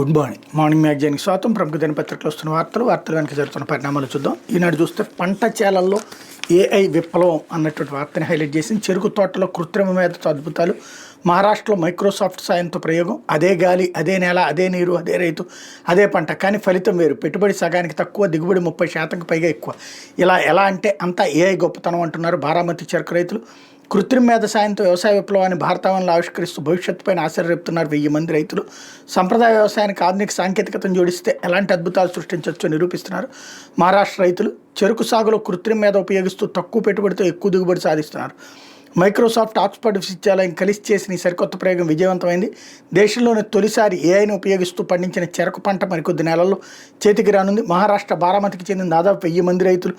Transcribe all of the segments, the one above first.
Good morning మ్యాగజైన్కి స్వాగతం. ప్రముఖ దినపత్రికలు వస్తున్న వార్తలు వెనక జరుగుతున్న పరిణామాలు చూద్దాం. ఈనాడు చూస్తే పంట చేలల్లో ఏఐ విప్లవం అన్నటువంటి వార్తని హైలైట్ చేసింది. చెరుకు తోటలో కృత్రిమ మేధతో అద్భుతాలు, మహారాష్ట్రలో మైక్రోసాఫ్ట్ సాయంతో ప్రయోగం, అదే గాలి అదే నేల అదే నీరు అదే రైతు అదే పంట, కానీ ఫలితం వేరు, పెట్టుబడి సగానికి తక్కువ, దిగుబడి 30% పైగా ఎక్కువ. ఎలా అంటే అంతా ఏఐ గొప్పతనం అంటున్నారు బారామతి చెరుకు రైతులు. కృత్రిమ మేధ సాయంతో వ్యవసాయ విప్లవాన్ని భారతావనంలో ఆవిష్కరిస్తూ భవిష్యత్తుపైన ఆశలు రేపుతున్నారు 1000 మంది రైతులు. సంప్రదాయ వ్యవసాయానికి ఆధునిక సాంకేతికతను జోడిస్తే ఎలాంటి అద్భుతాలు సృష్టించవచ్చో నిరూపిస్తున్నారు మహారాష్ట్ర రైతులు. చెరుకు సాగులో కృత్రిమ మేధ ఉపయోగిస్తూ తక్కువ పెట్టుబడితో ఎక్కువ దిగుబడి సాధిస్తున్నారు. మైక్రోసాఫ్ట్, ఆక్స్ఫర్డ్ విశ్వవిద్యాలయం కలిసి చేసిన ఈ సరికొత్త ప్రయోగం విజయవంతమైంది. దేశంలోని తొలిసారి ఏఐని ఉపయోగిస్తూ పండించిన చెరకు పంట మరికొద్ది నెలల్లో చేతికి రానుంది. మహారాష్ట్ర బారామతికి చెందిన దాదాపు 1000 మంది రైతులు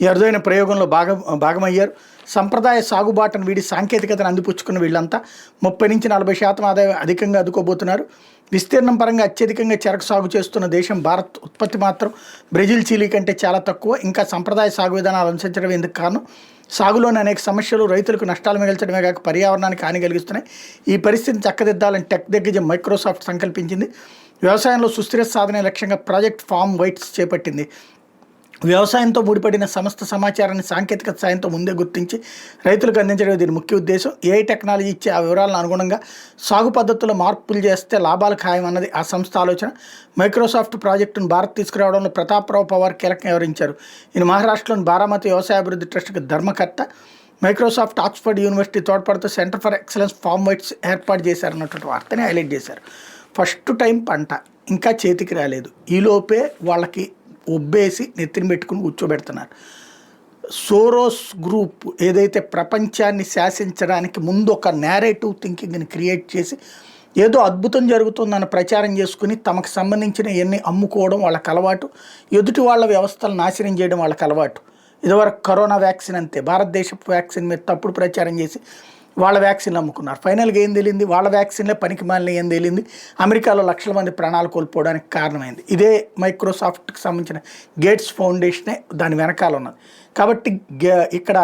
ఈ అరుదైన ప్రయోగంలో భాగమయ్యారు. సంప్రదాయ సాగుబాటును వీడి సాంకేతికతను అందిపుచ్చుకున్న వీళ్ళంతా 30 నుంచి 40% ఆదాయం అధికంగా అందుకోబోతున్నారు. విస్తీర్ణం పరంగా అత్యధికంగా చెరకు సాగు చేస్తున్న దేశం భారత్. ఉత్పత్తి మాత్రం బ్రెజిల్, చిలీ కంటే చాలా తక్కువ. ఇంకా సంప్రదాయ సాగు విధానాలు అనుసరించడం ఎందుకు కారణం? సాగులోని అనేక సమస్యలు రైతులకు నష్టాలు మిగల్చడమే కాక పర్యావరణానికి హాని కలిగిస్తున్నాయి. ఈ పరిస్థితిని చక్కదిద్దాలని టెక్ దిగ్గజం మైక్రోసాఫ్ట్ సంకల్పించింది. వ్యవసాయంలో సుస్థిర సాధనే లక్ష్యంగా ప్రాజెక్ట్ ఫార్మ్ వైట్స్ చేపట్టింది. వ్యవసాయంతో ముడిపడిన సమస్త సమాచారాన్ని సాంకేతికత సాయంతో ముందే గుర్తించి రైతులకు అందించడం దీని ముఖ్య ఉద్దేశం. ఏఐ టెక్నాలజీ ఇచ్చే ఆ వివరాలను అనుగుణంగా సాగు పద్ధతుల్లో మార్పులు చేస్తే లాభాలు ఖాయం అన్నది ఆ సంస్థ ఆలోచన. మైక్రోసాఫ్ట్ ప్రాజెక్టును భారత్ తీసుకురావడంలో ప్రతాప్రావు పవార్ కీలకంగా వివరించారు. ఈయన మహారాష్ట్రలోని బారామతి వ్యవసాయ అభివృద్ధి ట్రస్ట్కి ధర్మకర్త. మైక్రోసాఫ్ట్, ఆక్స్ఫర్డ్ యూనివర్సిటీ తోడ్పడుతూ centre for excellence farm vibes ఏర్పాటు చేశారన్నటువంటి వార్తని హైలైట్ చేశారు. ఫస్ట్ టైం పంట ఇంకా చేతికి రాలేదు, ఈలోపే వాళ్ళకి ఒబ్బేసి నెత్తిని పెట్టుకుని కూర్చోబెడుతున్నారు. సోరోస్ గ్రూప్ ఏదైతే ప్రపంచాన్ని శాసించడానికి ముందు ఒక నేరేటివ్ థింకింగ్ని క్రియేట్ చేసి ఏదో అద్భుతం జరుగుతుందని ప్రచారం చేసుకుని తమకు సంబంధించిన ఎన్ని అమ్ముకోవడం వాళ్ళకి అలవాటు, ఎదుటి వాళ్ళ వ్యవస్థలు నాశనం చేయడం వాళ్ళకి అలవాటు. ఇదివరకు కరోనా వ్యాక్సిన్ అంతే, భారతదేశపు వ్యాక్సిన్ మీద తప్పుడు ప్రచారం చేసి వాళ్ళ వ్యాక్సిన్లు అమ్ముకున్నారు. ఫైనల్గా ఏం తేలింది? వాళ్ళ వ్యాక్సిన్లే పనికి మాలిన ఏం తేలింది? అమెరికాలో లక్షల మంది ప్రాణాలు కోల్పోవడానికి కారణమైంది. ఇదే మైక్రోసాఫ్ట్కి సంబంధించిన గేట్స్ ఫౌండేషనే దాని వెనకాల ఉన్నది. కాబట్టి ఇక్కడ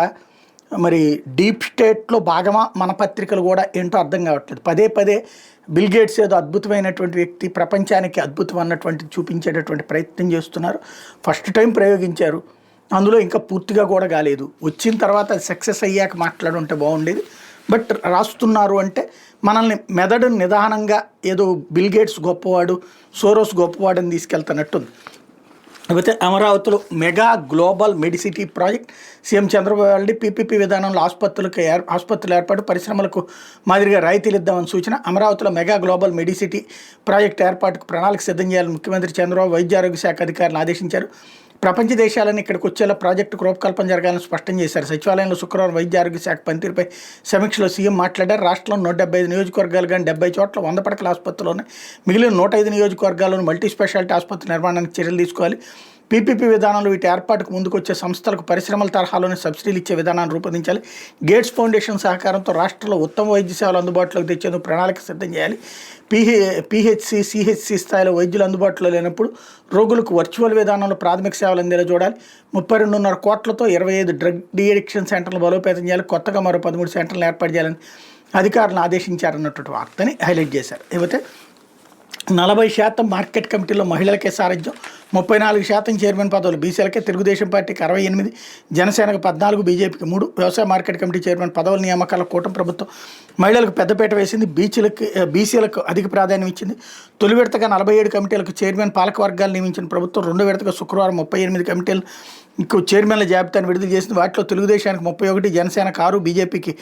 మరి డీప్ స్టేట్లో భాగమా మన పత్రికలు కూడా ఏంటో అర్థం కావట్లేదు. పదే బిల్ గేట్స్ ఏదో అద్భుతమైనటువంటి వ్యక్తి, ప్రపంచానికి అద్భుతం అన్నటువంటి చూపించేటటువంటి ప్రయత్నం చేస్తున్నారు. ఫస్ట్ టైం ప్రయోగించారు, అందులో ఇంకా పూర్తిగా కూడా కాలేదు. వచ్చిన తర్వాత అది సక్సెస్ అయ్యాక మాట్లాడుంటే బాగుండేది. బట్ రాస్తున్నారు అంటే మనల్ని మెదడు నిదానంగా ఏదో బిల్ గేట్స్ గొప్పవాడు, సోరోస్ గొప్పవాడు అని తీసుకెళ్తున్నట్టుంది. అయితే అమరావతిలో mega global Medicity project CM Chandrababu PPP విధానంలో ఆసుపత్రులు ఏర్పాటు, పరిశ్రమలకు మాదిరిగా రాయితీలు ఇద్దామని సూచన. అమరావతిలో మెగా గ్లోబల్ మెడిసిటీ ప్రాజెక్టు ఏర్పాటుకు ప్రణాళిక సిద్ధం చేయాలని ముఖ్యమంత్రి చంద్రబాబు వైద్య ఆరోగ్య శాఖ అధికారులను ఆదేశించారు. ప్రపంచ దేశాలన్నీ ఇక్కడికి వచ్చేలా ప్రాజెక్టుకు రూపకల్పన జరగాలని స్పష్టం చేశారు. సచివాలయంలో శుక్రవారం వైద్య ఆరోగ్య శాఖ పనితీరుపై సమీక్షలో సీఎం మాట్లాడారు. రాష్ట్రంలో 175 నియోజకవర్గాలు కానీ 70 చోట్ల 100 పడకల ఆసుపత్రులు ఉన్నాయి. మిగిలిన 105 నియోజకవర్గాల్లోని మల్టీ స్పెషాలిటీ ఆసుపత్రి నిర్మాణానికి చర్యలు తీసుకోవాలి. పీపీపీ విధానంలో వీటి ఏర్పాటుకు ముందుకు వచ్చే సంస్థలకు పరిశ్రమల తరహాలోనే సబ్సిడీలు ఇచ్చే విధానాన్ని రూపొందించాలి. గేట్స్ ఫౌండేషన్ సహకారంతో రాష్ట్రంలో ఉత్తమ వైద్య సేవలు అందుబాటులోకి తెచ్చేందుకు ప్రణాళిక సిద్ధం చేయాలి. పిహెచ్సి, సిహెచ్సి స్థాయిలో వైద్యులు అందుబాటులో లేనప్పుడు రోగులకు వర్చువల్ విధానంలో ప్రాథమిక సేవలు అందేలా చూడాలి. 32.5 కోట్లతో 25 డ్రగ్ డిఅడిక్షన్ సెంటర్లు బలోపేతం చేయాలి. కొత్తగా మరో 13 సెంటర్లు ఏర్పాటు చేయాలని అధికారులను ఆదేశించారన్నటువంటి వార్తని హైలైట్ చేశారు. అయితే 40% మార్కెట్ కమిటీలో మహిళలకే సారథ్యం, 34% చైర్మన్ పదవులు బీసీలకే. తెలుగుదేశం పార్టీకి 68, జనసేనకు 14, బీజేపీకి 3. వ్యవసాయ మార్కెట్ కమిటీ చైర్మన్ పదవుల నియామకాల కూటమి ప్రభుత్వం మహిళలకు పెద్దపీట వేసింది. బీసీలకు అధిక ప్రాధాన్యం ఇచ్చింది. తొలి విడతగా 47 కమిటీలకు చైర్మన్ పాలక వర్గాలు నియమించిన ప్రభుత్వం రెండో విడతగా శుక్రవారం 38 కమిటీలు చైర్మన్ల జాబితాను విడుదల చేసింది. వాటిలో తెలుగుదేశానికి 31, జనసేనకు 6, బీజేపీకి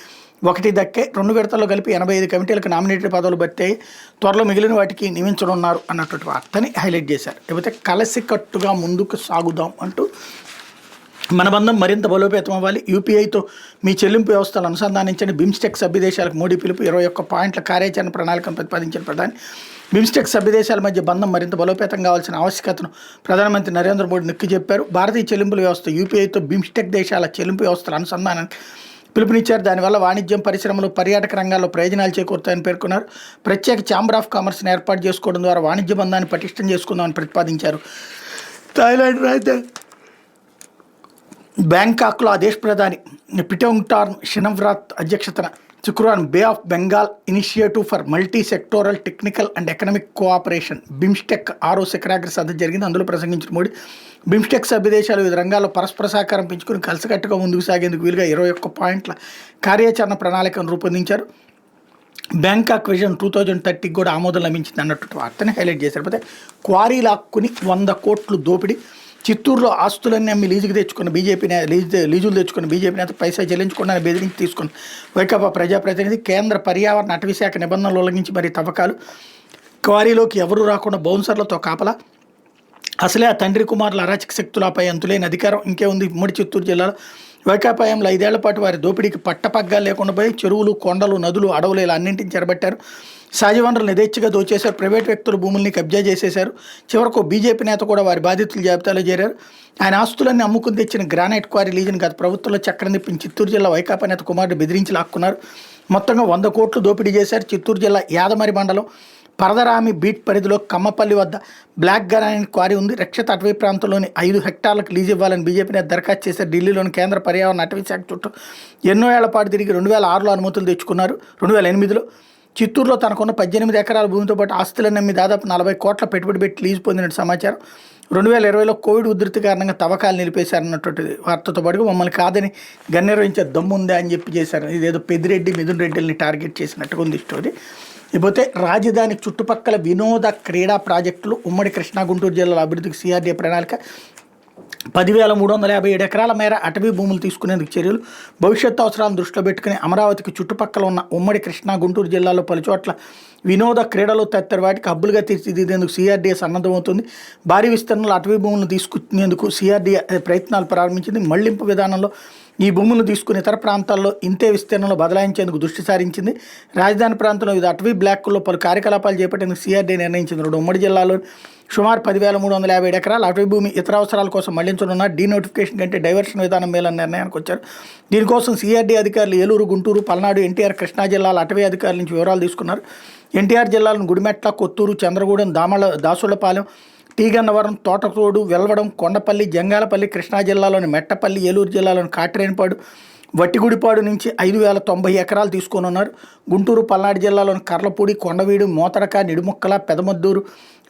1 దక్కే. 2 విడతల్లో కలిపి 85 కమిటీలకు నామినేటెడ్ పదవులు భర్తీ. త్వరలో మిగిలిన వాటికి నియమించనున్నారు అన్నటువంటి వార్తని హైలైట్ చేశారు. లేకపోతే కలిసికట్టుగా ముందుకు సాగుదాం అంటూ మన బంధం మరింత బలోపేతం అవ్వాలి, యూపీఐతో మీ చెల్లింపు వ్యవస్థలు అనుసంధానించండి. బిమ్స్టెక్ సభ్య దేశాలకు మోడీ పిలుపు. 21 పాయింట్ల కార్యాచరణ ప్రణాళికను ప్రతిపాదించిన ప్రధాని. బిమ్స్టెక్ సభ్య దేశాల మధ్య బంధం మరింత బలోపేతం కావాల్సిన ఆవశ్యకతను ప్రధానమంత్రి నరేంద్ర మోడీ నొక్కి చెప్పారు. భారతీయ చెల్లింపుల వ్యవస్థ యూపీఐతో బిమ్స్టెక్ దేశాల చెల్లింపు వ్యవస్థల అనుసంధానానికి పిలుపునిచ్చారు. దానివల్ల వాణిజ్యం, పరిశ్రమలు, పర్యాటక రంగాల్లో ప్రయోజనాలు చేకూరుతాయని పేర్కొన్నారు. ప్రత్యేక ఛాంబర్ ఆఫ్ కామర్స్ని ఏర్పాటు చేసుకోవడం ద్వారా వాణిజ్య బంధాన్ని పటిష్టం చేసుకుందామని ప్రతిపాదించారు. థాయిలాండ్ రాజధాని బ్యాంకాక్లో ఆ దేశ ప్రధాని పిటోంగ్టార్న్ షినవ్రాత్ అధ్యక్షతన శుక్రవారం bay of Bengal initiative for multi sectoral technical and economic cooperation BIMSTEC 6వ శిఖరాగ్ర సదస్సు జరిగింది. అందులో ప్రసంగించిన మోడీ బిమ్స్టెక్ సభ్య దేశాలు వివిధ రంగాల్లో పరస్పర సహకారం పెంచుకుని కలిసికట్టుగా ముందుకు సాగేందుకు వీలుగా 21 పాయింట్ల కార్యాచరణ ప్రణాళికను రూపొందించారు. బ్యాంకాక్ విజన్ 2030 కూడా ఆమోదం లభించింది అన్నట్టు వార్తని హైలైట్ చేశారు. పోతే క్వారీ లాక్కుని 100 కోట్లు దోపిడీ. చిత్తూరులో ఆస్తులన్నీ అమ్మి లీజుకు తెచ్చుకున్న బీజేపీ లీజులు తెచ్చుకున్న బీజేపీ నేత పైసా చెల్లించకుండా బెదిరించి తీసుకున్న వైకాపా ప్రజాప్రతినిధి. కేంద్ర పర్యావరణ అటవీ శాఖ నిబంధనలు ఉల్లంఘించి మరి తవ్వకాలు. క్వారీలోకి ఎవరూ రాకుండా బౌన్సర్లతో కాపలా. అసలే ఆ తండ్రి కుమారుల అరాచక శక్తులపై అంతులేని అధికారం ఇంకేముంది. ఉమ్మడి చిత్తూరు జిల్లాలో వైకాపాయంలో 5 ఏళ్ల పాటు వారి దోపిడీకి పట్టపగ్గాలు లేకుండా పోయి చెరువులు, కొండలు, నదులు, అడవులు ఇలా అన్నింటిని చెరబట్టారు. సహజ వనరులు యథేచ్ఛగా దోచేశారు. ప్రైవేట్ వ్యక్తుల భూముల్ని కబ్జా చేసేశారు. చివరకు బీజేపీ నేత కూడా వారి బాధితుల జాబితాలో చేరారు. ఆయన ఆస్తులన్నీ అమ్ముకుని తెచ్చిన గ్రానైట్ క్వారీ లీజును గత ప్రభుత్వంలో చక్రం తిప్పిన చిత్తూరు జిల్లా వైకాపా నేత కుమారుడు బెదిరించి లాక్కున్నారు. మొత్తంగా 100 కోట్లు దోపిడీ చేశారు. చిత్తూరు జిల్లా యాదమరి మండలం పరదరామి బీట్ పరిధిలో కమ్మపల్లి వద్ద బ్లాక్ గ్రానైట్ క్వారీ ఉంది. రక్షిత అటవీ ప్రాంతంలోని 5 హెక్టార్లకు లీజు ఇవ్వాలని బీజేపీ నేత దరఖాస్తు చేశారు. ఢిల్లీలోని కేంద్ర పర్యావరణ అటవీ శాఖ చుట్టూ ఎన్నో ఏళ్ల పాటు తిరిగి 2006లో అనుమతులు తెచ్చుకున్నారు. 2008లో చిత్తూరులో తనకున్న 18 ఎకరాల భూమితో పాటు ఆస్తులన్నీ అమ్మి దాదాపు 40 కోట్ల పెట్టుబడి పెట్టి లీజు పొందినట్టు సమాచారం. 2020లో కోవిడ్ ఉధృతి కారణంగా తవ్వకాలు నిలిపేశారన్నటువంటి వార్తతో పాటుగా మమ్మల్ని కాదని గన్నిర్వహించే దమ్ముందా అని చెప్పి చేశారు. ఇదేదో పెద్దిరెడ్డి, మిథున్ రెడ్డిని టార్గెట్ చేసినట్టుగా ఉంది స్టోరీ. ఇకపోతే రాజధాని చుట్టుపక్కల వినోద క్రీడా ప్రాజెక్టులు ఉమ్మడి కృష్ణా గుంటూరు జిల్లాల అభివృద్ధికి సిఆర్డీఏ ప్రణాళిక. 10,357 ఎకరాల మేర అటవీ భూములు తీసుకునేందుకు చర్యలు. భవిష్యత్తు అవసరాలను దృష్టిలో పెట్టుకుని అమరావతికి చుట్టుపక్కల ఉన్న ఉమ్మడి కృష్ణా గుంటూరు జిల్లాలో పలుచోట్ల వినోద క్రీడలు తదితర వాటికి హబ్బులుగా తీర్చిదిద్దేందుకు సిఆర్డీఏ సన్నద్ధమవుతుంది. భారీ విస్తరణలో అటవీ భూములను తీసుకునేందుకు సిఆర్డీఏ ప్రయత్నాలు ప్రారంభించింది. మళ్లింపు విధానంలో ఈ భూములను తీసుకుని ఇతర ప్రాంతాల్లో ఇంతే విస్తీర్ణంలో బదలాయించేందుకు దృష్టి సారించింది. రాజధాని ప్రాంతంలో వివిధ అటవీ బ్లాకుల్లో పలు కార్యకలాపాలు చేపట్టేందుకు సిఆర్డీఏ నిర్ణయించింది. ఉమ్మడి జిల్లాలో సుమారు 10,357 ఎకరాల అటవీ భూమి ఇతర అవసరాల కోసం మళ్లించనున్న డీనోటిఫికేషన్ కంటే డైవర్షన్ విధానం మేలన్న నిర్ణయానికి వచ్చారు. దీనికోసం సిఆర్డీఏ అధికారులు ఏలూరు, గుంటూరు, పల్నాడు, ఎన్టీఆర్, కృష్ణా జిల్లాల అటవీ అధికారుల నుంచి వివరాలు తీసుకున్నారు. ఎన్టీఆర్ జిల్లాలను గుడిమెట్ల, కొత్తూరు, చంద్రగూడెం, దాసులపాలెం, టీగన్నవరం, తోటతోడు, వెల్వడం, కొండపల్లి, జంగాలపల్లి, కృష్ణా జిల్లాలోని మెట్టపల్లి, ఏలూరు జిల్లాలోని కాట్రేనిపాడు, వట్టిగుడిపాడు నుంచి 5,090 ఎకరాలు తీసుకోనున్నారు. గుంటూరు, పల్నాడు జిల్లాలోని కర్లపూడి, కొండవీడు, మోతడక, నిడుముక్కల, పెదమద్దూరు,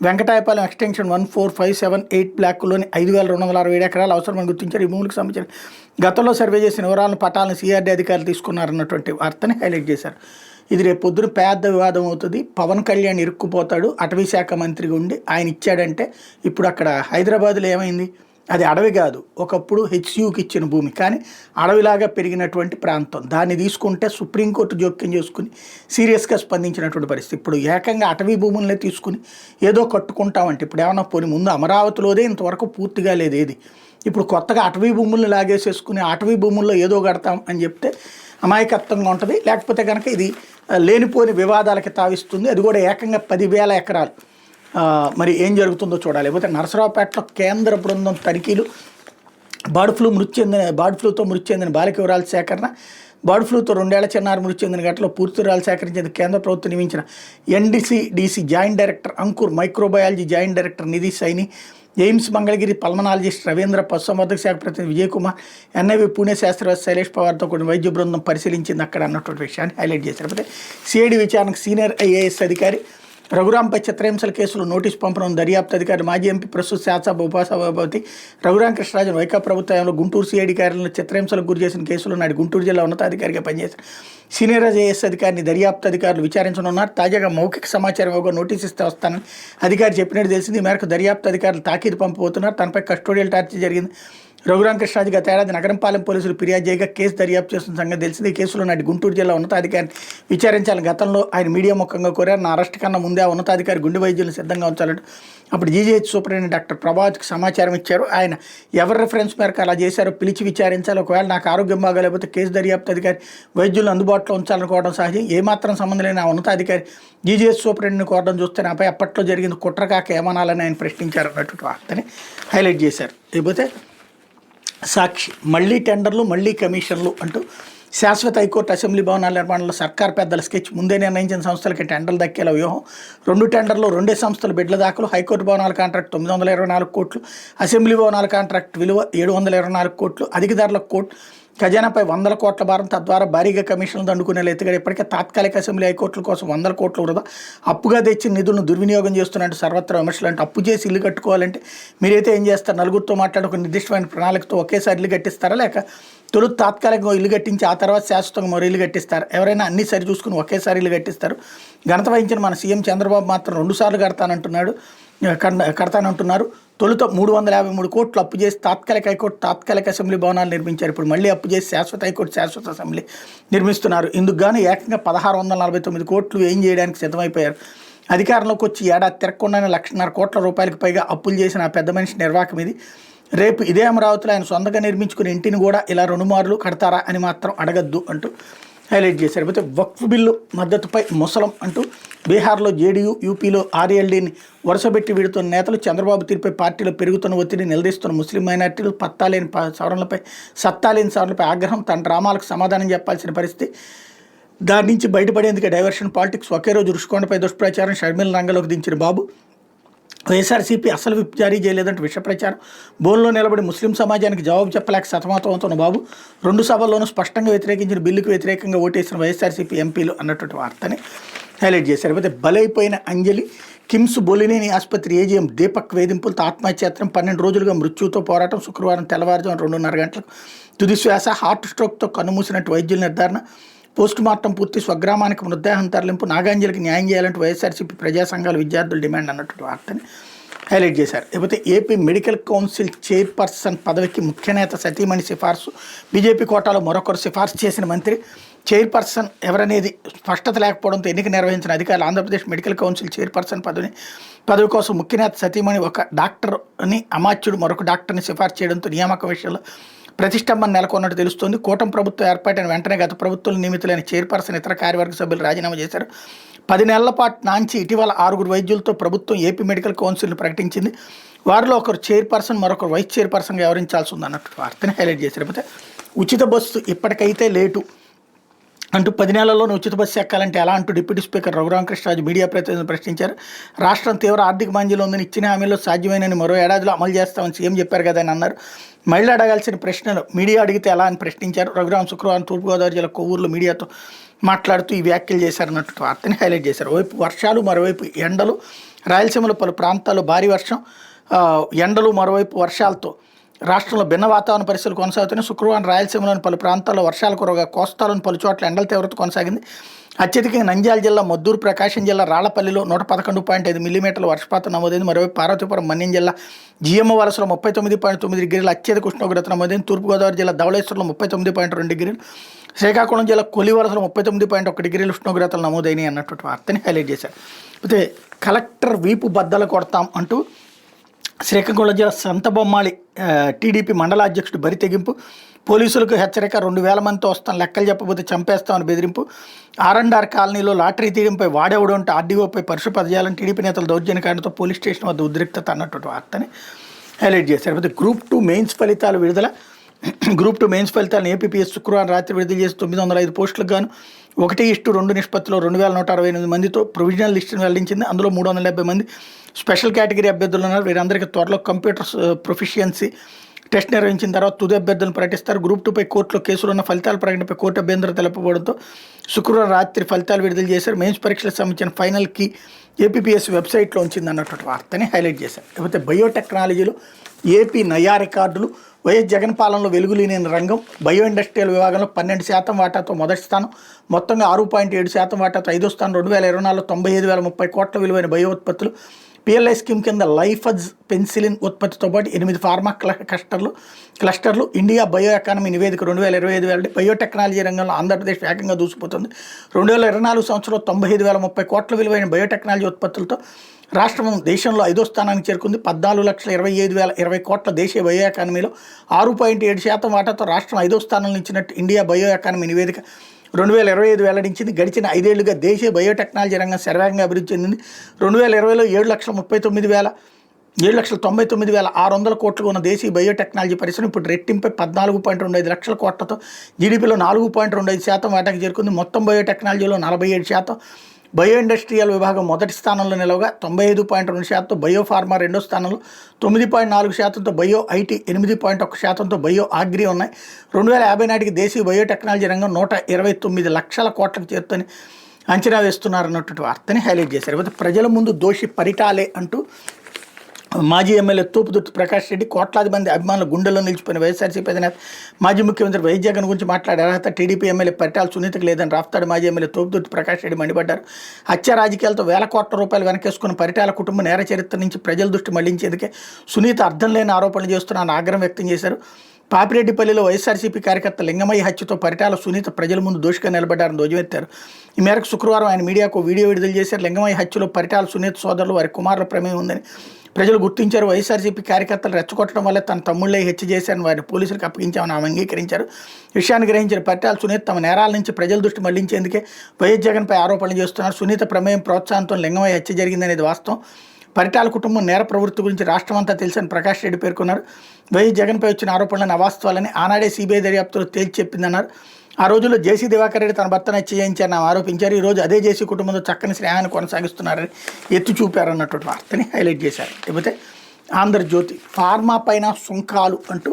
వెంకటాయపాలెం ఎక్స్టెన్షన్ 1, 4, 5, 7, 8 బ్లాకుల్లోని 5,267 ఎకరాలు అవసరమని గుర్తించారు. ఈ భూములకు సంబంధించిన గతంలో సర్వే చేసిన వివరాలను, పటాలను సిఆర్డీ అధికారులు తీసుకున్నారన్నటువంటి వార్తని హైలైట్ చేశారు. ఇది రేపు పొద్దున పెద్ద వివాదం అవుతుంది. పవన్ కళ్యాణ్ ఇరుక్కుపోతాడు. అటవీ శాఖ మంత్రిగా ఉండి ఆయన ఇచ్చాడంటే ఇప్పుడు అక్కడ హైదరాబాద్లో ఏమైంది? అది అడవి కాదు, ఒకప్పుడు హెచ్సియూకి ఇచ్చిన భూమి, కానీ అడవిలాగా పెరిగినటువంటి ప్రాంతం. దాన్ని తీసుకుంటే సుప్రీంకోర్టు జోక్యం చేసుకుని సీరియస్గా స్పందించినటువంటి పరిస్థితి. ఇప్పుడు ఏకంగా అటవీ భూములనే తీసుకుని ఏదో కట్టుకుంటామంటే ఇప్పుడు ఏమన్నా పోనీ ముందు అమరావతిలోదే ఇంతవరకు పూర్తిగా లేదు ఏది. ఇప్పుడు కొత్తగా అటవీ భూములను లాగేసేసుకుని అటవీ భూముల్లో ఏదో కడతాం అని చెప్తే అమాయకత్వంగా ఉంటుంది. లేకపోతే కనుక ఇది లేనిపోని వివాదాలకి తావిస్తుంది. అది కూడా ఏకంగా 10,000 ఎకరాలు. మరి ఏం జరుగుతుందో చూడాలి. లేకపోతే నరసరావుపేటలో కేంద్ర బృందం తనిఖీలు. బర్డ్ ఫ్లూతో మృతి చెందిన బాలిక వివరాల సేకరణ. బర్డ్ ఫ్లూతో 2 ఏళ్ల చిన్నారి మృతి చెందిన ఘటనలో పూర్తి వివరాలు సేకరించేందుకు కేంద్ర ప్రభుత్వం నియమించిన NDC joint director Ankur, microbiology joint director Nidhi Saini, AIIMS Mangalagiri pulmonologist Ravindra, పశుసంవర్ధక శాఖ ప్రతినిధి విజయ్ కుమార్, ఎన్ఐవి పూణే శాస్త్రవేత్త శైలేష్ పవార్తో కూడిన వైద్య బృందం పరిశీలించింది అక్కడ అన్నటువంటి విషయాన్ని హైలైట్ చేశారు. అయితే సిఐడి విచారణకు సీనియర్ ఐఏఎస్ అధికారి రఘురాంపై చిత్రహింసల కేసులో నోటీసు పంపడం దర్యాప్తు అధికారి మాజీ ఎంపీ ప్రస్తుత శాసనసభ ఉపసభాపతి రఘురాం కృష్ణరాజన్ వైకాపా ప్రభుత్వంలో గుంటూరు సిఐడి కార్యాలయంలో చిత్రహింసలకు గురి చేసిన కేసులో నాడు గుంటూరు జిల్లా ఉన్నతాధికారిగా పనిచేశారు. సీనియర్ ఐఏఎస్ అధికారిని దర్యాప్తు అధికారులు విచారించనున్నారు. తాజాగా మౌఖిక సమాచారం ఇవ్వగా నోటీసు ఇస్తే వస్తానని అధికారి చెప్పినట్టు తెలిసింది. ఈ మేరకు దర్యాప్తు అధికారులు తాకీదు పంపబోతున్నారు. తనపై కస్టోడియల్ టార్చర్ జరిగింది. రఘురాం కృష్ణరాజు గత ఏడాది నగరంపాలెం పోలీసులు ఫిర్యాదు చేయగా కేసు దర్యాప్తు చేస్తున్న సంగతి తెలిసింది. ఈ కేసులో నాటి గుంటూరు జిల్లా ఉన్నతాధికారిని విచారించాలని గతంలో ఆయన మీడియా ముఖంగా కోరారు. నా అరెస్ట్ కన్నా ముందే ఆ ఉన్నతాధికారి గుండె వైద్యులను సిద్ధంగా ఉంచాలంటూ అప్పుడు జీజీహెచ్ సూపరింటెండెంట్ డాక్టర్ ప్రభాత్కి సమాచారం ఇచ్చారు. ఆయన ఎవరి రెఫరెన్స్ మేరకు అలా చేశారో పిలిచి విచారించాలి. ఒకవేళ నాకు ఆరోగ్యం బాగాలేకపోతే కేసు దర్యాప్తు అధికారి వైద్యులను అందుబాటులో ఉంచాలనుకోవడం సహజం. ఏమాత్రం సంబంధం లేని ఆ ఉన్నతాధికారి జీజీహెచ్ సూపరింటెండెంట్ని కోరడం చూస్తే నాపై అప్పట్లో జరిగింది కుట్ర కాక ఏమనాలని ఆయన ప్రశ్నించారు అన్నట్టు వార్తని హైలైట్ చేశారు. లేకపోతే సాక్షి మళ్లీ టెండర్లు, మళ్లీ కమిషన్లు అంటూ శాశ్వత హైకోర్టు అసెంబ్లీ భవనాల నిర్మాణంలో సర్కార్ పెద్దల స్కెచ్. ముందే నిర్ణయించిన సంస్థలకి టెండర్లు దక్కేలా వ్యూహం. 2 టెండర్లు 2 సంస్థలు బిడ్ల దాఖలు. హైకోర్టు భవనాల కాంట్రాక్ట్ 924 కోట్లు, అసెంబ్లీ భవనాల కాంట్రాక్ట్ విలువ 724 కోట్లు. అధిక ధరలకు కోర్టు ఖజానాపై 100 కోట్ల భారం, తద్వారా భారీగా కమిషన్లు దండుకునే ఎత్తుగడ. ఇప్పటికే తాత్కాలిక అసెంబ్లీ హైకోర్టుల కోసం 100 కోట్ల వృధా, అప్పుగా తెచ్చిన నిధులను దుర్వినియోగం చేస్తున్నట్టు సర్వత్రా విమర్శలు. అంటే అప్పు చేసి ఇల్లు కట్టుకోవాలంటే మీరైతే ఏం చేస్తారు? నలుగురితో మాట్లాడి ఒక నిర్దిష్టమైన ప్రణాళికతో ఒకేసారి ఇల్లు కట్టిస్తారా, లేక తొలుత తాత్కాలికంగా ఇల్లు కట్టించి ఆ తర్వాత శాశ్వతంగా మరో ఇల్లు కట్టిస్తారు? ఎవరైనా అన్ని సరి చూసుకుని ఒకేసారి ఇల్లు కట్టిస్తారు? ఘనత వహించిన మన సీఎం చంద్రబాబు మాత్రం 2 సార్లు కడతానంటున్నారు. తొలుత 353 కోట్లు అప్పు చేసి తాత్కాలిక హైకోర్టు, తాత్కాలిక అసెంబ్లీ భవనాలు నిర్మించారు. ఇప్పుడు మళ్ళీ అప్పు చేసి శాశ్వత హైకోర్టు, శాశ్వత అసెంబ్లీ నిర్మిస్తున్నారు. ఇందుకు గాను ఏకంగా 1649 కోట్లు ఏం చేయడానికి సిద్ధమైపోయారు. అధికారంలోకి వచ్చి ఏడాది తిరగకుండానే 1,50,000 కోట్ల రూపాయలకు పైగా అప్పులు చేసిన ఆ పెద్ద మనిషి నిర్వాహకం ఇది. రేపు ఇదే అమరావతిలో ఆయన సొంతంగా నిర్మించుకునే ఇంటిని కూడా ఇలా 2 మార్లు కడతారా అని మాత్రం అడగద్దు అంటూ హైలైట్ చేశారు. అయితే వక్ఫ్ బిల్లు మద్దతుపై ముసలం అంటూ బీహార్లో జేడీయూ, యూపీలో ఆర్ఎల్డీని వరుసపెట్టి వీడుతున్న నేతలు చంద్రబాబు తీరుపై పార్టీలో పెరుగుతున్న ఒత్తిడిని నిలదీస్తున్న ముస్లిం మైనార్టీలు సత్తాలేని సవరణలపై ఆగ్రహం. తన డ్రామాలకు సమాధానం చెప్పాల్సిన పరిస్థితి. దాని నుంచి బయటపడేందుకు డైవర్షన్ పాలిటిక్స్. ఒకే రోజు రుషికొండపై దుష్ప్రచారం, షర్మిల రంగంలోకి దించిన బాబు. వైఎస్ఆర్సీపీ అసలు విప్ జారీ చేయలేదంటే విష ప్రచారం. బోన్లో నిలబడి ముస్లిం సమాజానికి జవాబు చెప్పలేక సతమతం అవుతున్న బాబు. 2 సభల్లోనూ స్పష్టంగా వ్యతిరేకించిన బిల్లుకు వ్యతిరేకంగా ఓటేసిన వైఎస్ఆర్సీపీ ఎంపీలు అన్నటువంటి వార్తని హైలైట్ చేశారు. అయితే బలైపోయిన అంజలి. కిమ్స్ బొలినేని ఆసుపత్రి ఏజీఎం దీపక్ వేధింపులతో ఆత్మహత్యాయత్నం. 12 రోజులుగా మృత్యుతో పోరాటం. శుక్రవారం తెల్లవారుజామున 2:30 గంటలకు తుది శ్వాస. హార్ట్ స్ట్రోక్తో కన్నుమూసినట్టు వైద్యుల నిర్ధారణ. పోస్ట్ మార్టం పూర్తి. స్వగ్రామానికి మృతదేహం తరలింపు. నాగాంజలికి న్యాయం చేయాలంటూ వైఎస్ఆర్సీపీ ప్రజా సంఘాల విద్యార్థులు డిమాండ్ అన్నటువంటి వార్తని హైలైట్ చేశారు. లేకపోతే ఏపీ మెడికల్ కౌన్సిల్ చైర్పర్సన్ పదవికి ముఖ్యనేత సతీమణి సిఫార్సు. బీజేపీ కోటాలో మరొకరు సిఫార్సు చేసిన మంత్రి. చైర్పర్సన్ ఎవరనేది స్పష్టత లేకపోవడంతో ఎన్నిక నిర్వహించిన అధికారులు ఆంధ్రప్రదేశ్ మెడికల్ కౌన్సిల్ చైర్పర్సన్ పదవి కోసం ముఖ్యనేత సతీమణి ఒక డాక్టర్ని, అమాత్యుడు మరొక డాక్టర్ని సిఫార్సు చేయడంతో నియామక విషయంలో ప్రతిష్టంభన నెలకొన్నట్టు తెలుస్తోంది. కూటమి ప్రభుత్వం ఏర్పాటైన వెంటనే గత ప్రభుత్వంలో నియమితులైన చైర్పర్సన్, ఇతర కార్యవర్గ సభ్యులు రాజీనామా చేశారు. 10 నెలల పాటు నాంచి ఇటీవల 6 వైద్యులతో ప్రభుత్వం ఏపీ మెడికల్ కౌన్సిల్ను ప్రకటించింది. వారిలో ఒకరు చైర్పర్సన్, మరొకరు వైస్ చైర్పర్సన్గా వ్యవహరించాల్సి ఉంది అన్నట్టు వార్తని హైలైట్ చేశారు. లేకపోతే ఉచిత బస్సు ఇప్పటికైతే లేటు అంటూ 10 నెలల్లోనే ఉచిత బస్సు ఎక్కాలంటే ఎలా అంటూ డిప్యూటీ స్పీకర్ రఘురామకృష్ణరాజు మీడియా ప్రతినిధులను ప్రశ్నించారు. రాష్ట్రం తీవ్ర ఆర్థిక మాంద్యంలో ఉందని, ఇచ్చిన హామీలో సాధ్యమైనని మరో ఏడాదిలో అమలు చేస్తామని సీఎం చెప్పారు కదా అని అన్నారు. మహిళలు అడగాల్సిన ప్రశ్నలు మీడియా అడిగితే ఎలా అని ప్రశ్నించారు. రఘురామ్ శుక్రవారం తూర్పుగోదావరి జిల్లా కొవ్వూరులో మీడియాతో మాట్లాడుతూ ఈ వ్యాఖ్యలు చేశారన్నట్టు వార్తని హైలైట్ చేశారు. ఓవైపు వర్షాలు, మరోవైపు ఎండలు. రాయలసీమలో పలు ప్రాంతాల్లో భారీ వర్షం, ఎండలు, మరోవైపు వర్షాలతో రాష్ట్రంలో భిన్న వాతావరణ పరిస్థితులు కొనసాగుతున్నాయి. శుక్రవారం రాయలసీమలోని పలు ప్రాంతాల్లో వర్షాలు కురవగా కోస్తాలోని పలు చోట్ల ఎండల తీవ్రత కొనసాగింది. అత్యధికంగా నంద్యాల జిల్లా, మద్దూరు, ప్రకాశం జిల్లా రాళ్లపల్లిలో 111.5 మిల్లీమీటర్ల వర్షపాతం నమోదైంది. మరోవైపు పార్వతీపురం, మన్యం జిల్లా జిఎమ్మ వలసలో 39.9 డిగ్రీల అత్యధిక ఉష్ణోగ్రత నమోదైంది. తూర్పుగోదావరి జిల్లా ధవళేశ్వరంలో 39.2 డిగ్రీలు, శ్రీకాకుళం జిల్లా కొలివలసలో 39.1 డిగ్రీల ఉష్ణోగ్రతలు నమోదైనాయి అన్నటువంటి వార్తని హైలైట్ చేశారు. అయితే కలెక్టర్ వీపు బద్దలు కొడతాం అంటూ శ్రీకాకుళం జిల్లా సంతబొమ్మాళి టీడీపీ మండల అధ్యక్షుడు బరి తెగింపు. పోలీసులకు హెచ్చరిక. 2,000 మందితో వస్తాం, లెక్కలు చెప్పబోతే చంపేస్తామని బెదిరింపు. R&R కాలనీలో లాటరీ తీయడంపై వాడేవడం అంటే ఆర్డీఓపై పరుష పదజాలం. టీడీపీ నేతలు దౌర్జన్యకాండతో పోలీస్ స్టేషన్ వద్ద ఉద్రిక్తత అన్నటువంటి వార్తని హైలైట్ చేశారు. అయితే గ్రూప్ 2 మెయిన్స్ ఫలితాలు విడుదల. గ్రూప్ 2 మెయిన్స్ ఫలితాలను ఏపీపీఎస్ శుక్రవారం రాత్రి విడుదల చేసి 905 పోస్టులకు గాను 1:2 నిష్పత్తిలో 2,168 మందితో ప్రొవిజనల్ లిస్టును వెల్లడించింది. అందులో 370 మంది స్పెషల్ కేటగిరీ అభ్యర్థులు ఉన్నారు. వీరందరికీ త్వరలో కంప్యూటర్ ప్రొఫిషియన్సీ టెస్ట్ నిర్వహించిన తర్వాత తుది అభ్యర్థులను ప్రకటిస్తారు. గ్రూప్ 2పై కోర్టులో కేసులు ఉన్న ఫలితాల ప్రకటనపై కోర్టు అభ్యంతరం తెలుపబడంతో శుక్రవారం రాత్రి ఫలితాలు విడుదల చేశారు. మెయిన్స్ పరీక్షలకు సంబంధించిన ఫైనల్ కీ ఏపీపీఎస్ వెబ్సైట్లో ఉంచింది అన్నటువంటి వార్తని హైలైట్ చేశారు. లేకపోతే బయోటెక్నాలజీలో ఏపీ నయా రికార్డులు. వైఎస్ జగన్ పాలనలో వెలుగులీన రంగం. బయో ఇండస్ట్రియల్ విభాగంలో 12% వాటాతో మొదటి స్థానం, మొత్తంగా 6.7% వాటాతో 5వ స్థానం. 2024లో 95,030 కోట్ల విలువైన బయో ఉత్పత్తులు. పిఎల్ఐ స్కీమ్ కింద లైఫజ్ పెన్సిలిన్ ఉత్పత్తితో పాటు 8 ఫార్మా క్లస్టర్లు. ఇండియా బయో ఎకానమీ నివేదిక 2025 వెల్లడి. బయోటెక్నాలజీ రంగంలో ఆంధ్రప్రదేశ్ వేగంగా దూసిపోతుంది. 2024 సంవత్సరంలో 95,030 కోట్ల విలువైన బయోటెక్నాలజీ ఉత్పత్తులతో రాష్ట్రం దేశంలో 5వ స్థానానికి చేరుకుంది. 14,25,020 కోట్ల దేశీయ బయో ఎకానమీలో 6.7% వాటాతో రాష్ట్రం 5వ స్థానంలో ఇచ్చినట్టు ఇండియా బయో ఎకానమీ నివేదిక 2025 వెల్లడించింది. గడిచిన 5 ఏళ్లుగా దేశీయ బయోటెక్నాలజీ రంగం శరవేగంగా అభివృద్ధి చెందింది. 2020లో 7,99,600 కోట్లుగా ఉన్న దేశీయ బయోటెక్నాలజీ పరిశ్రమ ఇప్పుడు రెట్టింపై 14.25 లక్షల కోట్లతో జీడీపీలో 4.25% వాటాకి చేరుకుంది. మొత్తం బయోటెక్నాలజీలో 47%, బయో ఇండస్ట్రియల్ విభాగం మొదటి స్థానంలో నిలవగా 95.2%తో బయో ఫార్మా రెండో స్థానంలో, 9.4%తో బయో ఐటీ, 8.1%తో బయో అగ్రి ఉన్నాయి. 2050 నాటికి దేశీయ బయోటెక్నాలజీ రంగం 129 లక్షల కోట్లకు చేరుతని అంచనా వేస్తున్నారన్నటువంటి వార్తని హైలైట్ చేశారు. ప్రజల ముందు దోషి పరిటాలే అంటూ మాజీ ఎమ్మెల్యే తోపుదుర్తి ప్రకాష్ రెడ్డి, కోట్లాది మంది అభిమానుల గుండెల్లో నిలిచిపోయిన వైఎస్ఆర్సీపీ అధినేత మాజీ ముఖ్యమంత్రి వైఎస్ జగన్ గురించి మాట్లాడే అర్హత టీడీపీ ఎమ్మెల్యే పరిటాల సునీతకు లేదని రాఫ్తాడు మాజీ ఎమ్మెల్యే తోపుదుర్తి ప్రకాష్ రెడ్డి మండిపడ్డారు. హత్య రాజకీయాలతో వేల కోట్ల రూపాయలు వెనకేసుకున్న పరిటాల కుటుంబం నేర చరిత్ర నుంచి ప్రజల దృష్టి మళ్లించేందుకే సునీత అర్థం లేని ఆరోపణలు చేస్తున్నారని ఆగ్రహం వ్యక్తం చేశారు. పాపిరెడ్డిపల్లిలో వైఎస్ఆర్సీపీ కార్యకర్త లింగమయ్య హత్యతో పరిటాల సునీత ప్రజల ముందు దోషిగా నిలబడ్డారని ధ్వజమెత్తారు. ఈ మేరకు శుక్రవారం ఆయన మీడియాకు వీడియో విడుదల చేశారు. లింగమయ్య హత్యలో పరిటాల సునీత సోదరులు, వారి కుమారుల ప్రమేయం ఉందని ప్రజలు గుర్తించారు. వైఎస్ఆర్సీపీ కార్యకర్తలు రెచ్చగొట్టడం వల్ల తన తమ్ముళ్ళే హత్య చేశారని వారిని పోలీసులకు అప్పగించామని ఆమె అంగీకరించారు. విషయాన్ని గ్రహించిన పరిటాల సునీత తమ నేరాల నుంచి ప్రజల దృష్టి మళ్లించేందుకే వైఎస్ జగన్పై ఆరోపణలు చేస్తున్నారు. సునీత ప్రమేయం ప్రోత్సాహంతో లింగమయ్య హత్య జరిగిందనేది వాస్తవం. పరిటాల కుటుంబం నేర ప్రవృత్తి గురించి రాష్ట్రమంతా తెలుసని ప్రకాష్ రెడ్డి పేర్కొన్నారు. వైఎస్ జగన్పై వచ్చిన ఆరోపణలను అవాస్తవాలని ఆనాడే సిబిఐ దర్యాప్తులో తేల్చి చెప్పిందన్నారు. ఆ రోజుల్లో జేసీ దివాకర్ రెడ్డి తన భర్తను హత్య చేయించారని ఆరోపించారు. ఈ రోజు అదే జేసీ కుటుంబంతో చక్కని స్నేహాన్ని కొనసాగిస్తున్నారని ఎత్తి చూపారన్నటువంటి వార్తని హైలైట్ చేశారు. లేకపోతే ఆంధ్రజ్యోతి, ఫార్మా పైన సుంకాలు అంటూ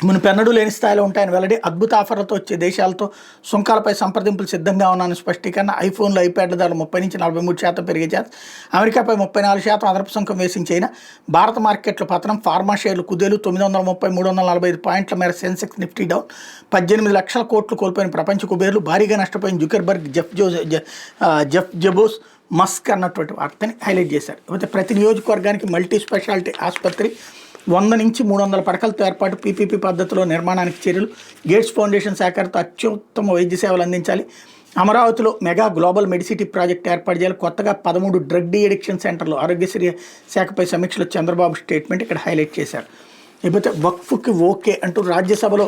మునుపెన్నడూ లేని స్థాయిలో ఉంటాయని వెల్లడి. అద్భుత ఆఫర్లతో వచ్చే దేశాలతో సుంకాలపై సంప్రదింపులు సిద్ధంగా ఉన్నాయని స్పష్టీకరణ. ఐఫోన్లు, ఐప్యాడ్ల ధరలు 30 నుంచి 43% పెరిగే ఛాన్స్. అమెరికాపై 34% అదనపు సుంకం వేసిన చైనా. భారత మార్కెట్లో పతనం. ఫార్మా షేర్లు కుదేలు. 930, 345 పాయింట్ల మేర సెన్సెక్స్, నిఫ్టీ డౌన్. 18 లక్షల కోట్లు కోల్పోయిన ప్రపంచ కుబేర్లు. భారీగా నష్టపోయిన జుకర్బర్గ్, జెఫ్ జెబోస్, మస్క్ అన్నటువంటి వార్తని హైలైట్ చేశారు. అయితే ప్రతి నియోజకవర్గానికి మల్టీ స్పెషాలిటీ ఆసుపత్రి, 100 నుంచి 300 పడకలతో ఏర్పాటు. పీపీపీ పద్ధతిలో నిర్మాణానికి చర్యలు. గేట్స్ ఫౌండేషన్ సహకారంతో అత్యుత్తమ వైద్య సేవలు అందించాలి. అమరావతిలో మెగా గ్లోబల్ మెడిసిటీ ప్రాజెక్ట్ ఏర్పాటు చేయాలి. కొత్తగా 13 డ్రగ్ డీ అడిక్షన్ సెంటర్లు. ఆరోగ్యశ్రీ శాఖపై సమీక్షలో చంద్రబాబు స్టేట్మెంట్ ఇక్కడ హైలైట్ చేశారు. లేకపోతే వక్ఫ్కి ఓకే అంటూ రాజ్యసభలో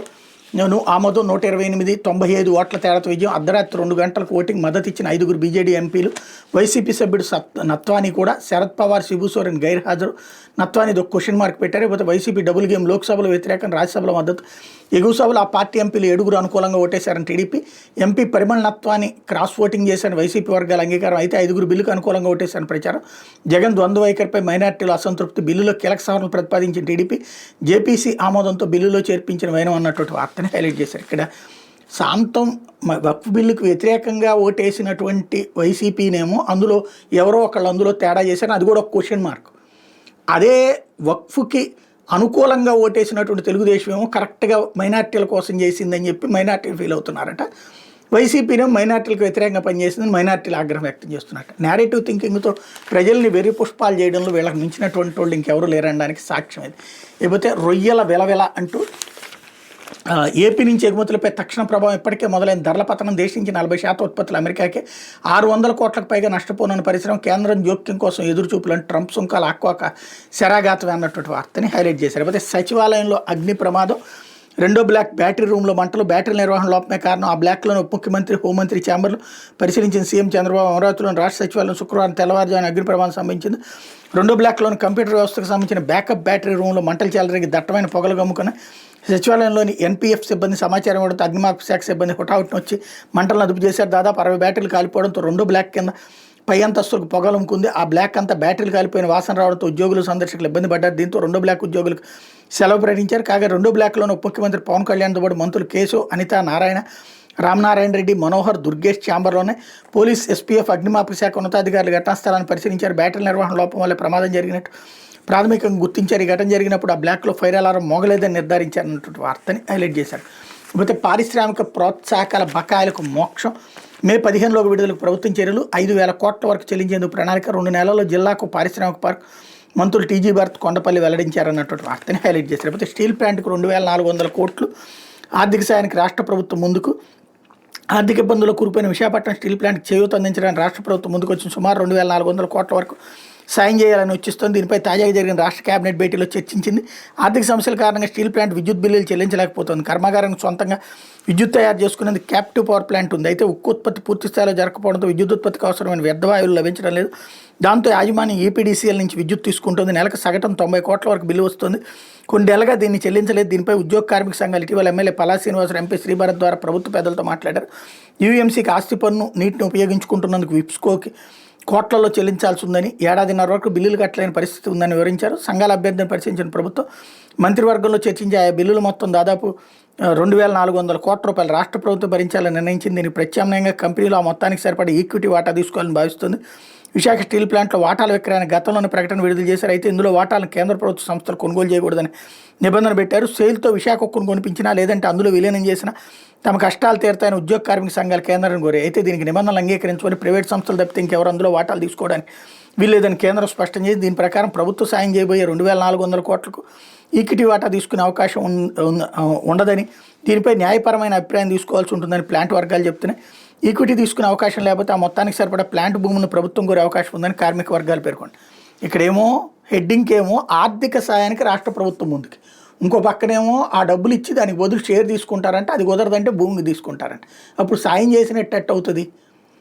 ఆమోదం. 128, 95 ఓట్ల తేడాతో విజయం. అర్ధరాత్రి 2 గంటలకు ఓటింగ్ మద్దతు ఇచ్చిన 5 బీజేడీ ఎంపీలు. వైసీపీ సభ్యుడు నత్వానీ కూడా. శరద్ పవార్, శిబు సోరెన్ గైర్హాజరు. నత్వానీది ఒక క్వశ్చన్ మార్క్ పెట్టారు. లేకపోతే వైసీపీ డబుల్ గేమ్. లోక్సభలో వ్యతిరేకం, రాజ్యసభలో మద్దతు. ఎగువ సభలో ఆ పార్టీ ఎంపీలు 7 అనుకూలంగా ఓటేశారని TDP. MP Parimal Nathwani cross voting చేశారని వైసీపీ వర్గాల అంగీకారం. అయితే 5 బిల్లుకు అనుకూలంగా ఓటేశారని ప్రచారం. జగన్ ద్వంద్వ వైఖరిపై మైనార్టీలు అసంతృప్తి. బిల్లులో కీలక సవరణలు ప్రతిపాదించిన టీడీపీ. జేపీసీ ఆమోదంతో బిల్లులో చేర్పించిన వైనం అన్నటువంటి వార్తని హైలైట్ చేశారు. ఇక్కడ శాంతం వక్ఫ్ బిల్లుకు వ్యతిరేకంగా ఓటేసినటువంటి వైసీపీనేమో అందులో ఎవరో ఒకళ్ళు అందులో తేడా చేశారు. అది కూడా ఒక క్వశ్చన్ మార్క్. అదే వక్ఫ్కి అనుకూలంగా ఓటేసినటువంటి తెలుగుదేశం ఏమో కరెక్ట్గా మైనార్టీల కోసం చేసిందని చెప్పి మైనార్టీలు ఫీల్ అవుతున్నారట. వైసీపీనే మైనార్టీలకు వ్యతిరేకంగా పనిచేసిందని మైనార్టీలు ఆగ్రహం వ్యక్తం చేస్తున్నట్టు. నేరేటివ్ థింకింగ్తో ప్రజల్ని వెర్రి పుష్పాలు చేయడంలో వీళ్ళకి మించినటువంటి వాళ్ళు ఇంకెవరు లేరనడానికి సాక్ష్యం ఇది. లేకపోతే రొయ్యల వెలవెల అంటూ ఏపీ నుంచి ఎగుమతులపై తక్షణ ప్రభావం ఇప్పటికే మొదలైన ధరల పతనం. దేశం నుంచి 40% ఉత్పత్తులు అమెరికాకే. 600 కోట్లకు పైగా నష్టపోనున్న పరిశ్రమ. కేంద్రం జోక్యం కోసం ఎదురుచూపులను. ట్రంప్ సుంకాలు ఆక్వాక శరాఘాతమే అన్నటువంటి వార్తని హైలైట్ చేశారు. అయితే సచివాలయంలో అగ్ని ప్రమాదం. 2వ బ్లాక్ బ్యాటరీ రూమ్లో మంటలు. బ్యాటరీ నిర్వహణ లోపమే కారణం. ఆ బ్లాక్లోని ఉప ముఖ్యమంత్రి, హోంమంత్రి ఛాంబర్లు పరిశీలించిన సీఎం చంద్రబాబు. అమరావతిలోని రాష్ట్ర సచివాలయం శుక్రవారం తెల్లవారుజామున అగ్ని ప్రమాదం సంభవించింది. 2వ బ్లాక్లోని కంప్యూటర్ వ్యవస్థకు సంబంధించిన బ్యాకప్ బ్యాటరీ రూమ్లో మంటలు చెలరేగి దట్టమైన పొగలు గమ్ముకున్నాయి. సచివాలయంలోని ఎన్పీఎఫ్ సిబ్బంది సమాచారం ఇవ్వడంతో అగ్నిమాపక శాఖ సిబ్బంది హుటాహుటిన వచ్చి మంటలను అదుపు చేశారు. దాదాపు 60 బ్యాటరీలు కాలిపోవడంతో 2వ బ్లాక్ కింద పై అంతస్తులకు పొగలముకుంది. ఆ బ్లాక్ అంతా బ్యాటరీలు కాలిపోయిన వాసన రావడంతో ఉద్యోగులు, సందర్శకులు ఇబ్బంది పడ్డారు. దీంతో 2వ బ్లాక్ ఉద్యోగులకు సెలవు ప్రకటించారు. కాగా 2వ బ్లాక్లోని ఉప ముఖ్యమంత్రి పవన్ కళ్యాణ్తో పాటు మంత్రులు కేశవ్, అనిత, నారాయణ, రామనారాయణ రెడ్డి, మనోహర్, దుర్గేష్ ఛాంబర్లోనే. పోలీస్, ఎస్పీఎఫ్, అగ్నిమాపక శాఖ ఉన్నతాధికారులు ఘటనాస్థలాన్ని పరిశీలించారు. బ్యాటరీ నిర్వహణ లోపం వల్ల ప్రమాదం జరిగినట్టు ప్రాథమికంగా గుర్తించారు. ఈ ఘటన జరిగినప్పుడు ఆ బ్లాక్లో ఫైర్ అలారం మోగలేదని నిర్ధారించారన్నటువంటి వార్తని హైలైట్ చేశారు. అయితే పారిశ్రామిక ప్రోత్సాహకాల బకాయిలకు మోక్షం. మే 15లోకి విడుదలకు ప్రభుత్వం చర్యలు. 5,000 కోట్ల వరకు చెల్లించేందుకు ప్రణాళిక. 2 నెలల్లో జిల్లాకు పారిశ్రామిక పార్క్. మంత్రులు టీజీ భరత్, కొండపల్లి వెల్లడించారన్నటువంటి వార్తని హైలైట్ చేశారు. అయితే స్టీల్ ప్లాంట్కు 2,400 కోట్లు ఆర్థిక సాయానికి రాష్ట్ర ప్రభుత్వం ముందుకు. ఆర్థిక ఇబ్బందుల్లో కూరుపోయిన విశాఖపట్నం స్టీల్ ప్లాంట్కి చేయూత అందించడానికి రాష్ట్ర ప్రభుత్వం ముందుకు వచ్చిన సుమారు 2,400 కోట్ల వరకు సాయం చేయాలని వచ్చిస్తుంది. దీనిపై తాజాగా జరిగిన రాష్ట్ర కేబినెట్ భేటీలో చర్చించింది. ఆర్థిక సమస్యల కారణంగా స్టీల్ ప్లాంట్ విద్యుత్ బిల్లులు చెల్లించలేకపోతుంది. కర్మాగారానికి సొంతంగా విద్యుత్ తయారు చేసుకునేందుకు క్యాప్టివ్ పవర్ ప్లాంట్ ఉంది. అయితే ఉక్కు ఉత్పత్తి పూర్తి స్థాయిలో జరగకపోవడంతో విద్యుత్ ఉత్పత్తికి అవసరమైన వ్యర్థవాయువులు లభించడం లేదు. దాంతో యాజమాన్యం ఈపీడీసీఎల్ నుంచి విద్యుత్ తీసుకుంటుంది. నెలకు సగటున 90 కోట్ల వరకు బిల్లు వస్తుంది. కొన్నేళ్లుగా దీన్ని చెల్లించలేదు. దీనిపై ఉద్యోగ కార్మిక సంఘాలు ఇటీవల ఎమ్మెల్యే పల్లా శ్రీనివాసరావు, ఎంపీ శ్రీభరత్ ద్వారా ప్రభుత్వ పెద్దలతో మాట్లాడారు. యూఎంసీకి ఆస్తి పన్ను నీటిని ఉపయోగించుకుంటున్నందుకు విప్స్కోకి కోట్లలో చెల్లించాల్సి ఉందని, ఏడాదిన్నర వరకు బిల్లులు కట్టలేని పరిస్థితి ఉందని వివరించారు. సంఘాల అభ్యర్థిని పరిశీలించిన ప్రభుత్వం మంత్రివర్గంలో చర్చించి ఆయా బిల్లులు మొత్తం దాదాపు 2400 కోట్ల రూపాయలు రాష్ట్ర ప్రభుత్వం భరించాలని నిర్ణయించింది. దీనికి ప్రత్యామ్నాయంగా కంపెనీలు ఆ మొత్తానికి సరిపడే ఈక్విటీ వాటా తీసుకోవాలని భావిస్తుంది. విశాఖ స్టీల్ ప్లాంట్లో వాటాల విక్రయానికి గతంలోని ప్రకటన విడుదల చేశారు. అయితే ఇందులో వాటాలను కేంద్ర ప్రభుత్వ సంస్థలు కొనుగోలు చేయకూడదని నిబంధన పెట్టారు. సేల్తో విశాఖ ఉక్కును కొనిపించినా లేదంటే అందులో విలీనం చేసినా తమ కష్టాలు తీరుతాయని ఉద్యోగ కార్మిక సంఘాలు కేంద్రాన్ని కోరాయి. అయితే దీనికి నిబంధనలు అంగీకరించుకొని ప్రైవేట్ సంస్థలు తప్పితే ఇంకెవరు అందులో వాటాలు తీసుకోవడానికి వీల్లేదని కేంద్రం స్పష్టం చేసి దీని ప్రకారం ప్రభుత్వ సాయం చేయబోయే 2400 కోట్లకు ఈక్విటీ వాటా తీసుకునే అవకాశం ఉండదని, దీనిపై న్యాయపరమైన అభిప్రాయం తీసుకోవాల్సి ఉంటుందని ప్లాంట్ వర్గాలు చెప్తున్నాయి. ఈక్విటీ తీసుకునే అవకాశం లేకపోతే ఆ మొత్తానికి సరిపడా ప్లాంట్ భూములను ప్రభుత్వం కోరే అవకాశం ఉందని కార్మిక వర్గాలు పేర్కొంది. ఇక్కడేమో హెడ్డింగ్ ఏమో ఆర్థిక సాయానికి రాష్ట్ర ప్రభుత్వం ముందుకి, ఇంకో పక్కనేమో ఆ డబ్బులు ఇచ్చి దానికి బదులు షేర్ తీసుకుంటారంటే, అది కుదరదంటే భూమిని తీసుకుంటారంట. అప్పుడు సాయం చేసినట్టు అవుతుంది.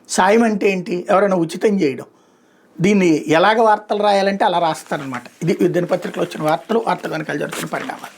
సాయం అంటే ఏంటి? ఎవరైనా ఉచితం చేయడం. దీన్ని ఎలాగ వార్తలు రాయాలంటే అలా రాస్తారనమాట. ఇది దినపత్రికలో వచ్చిన వార్తలు వెనకాల జరుగుతున్న పరిణామాలు.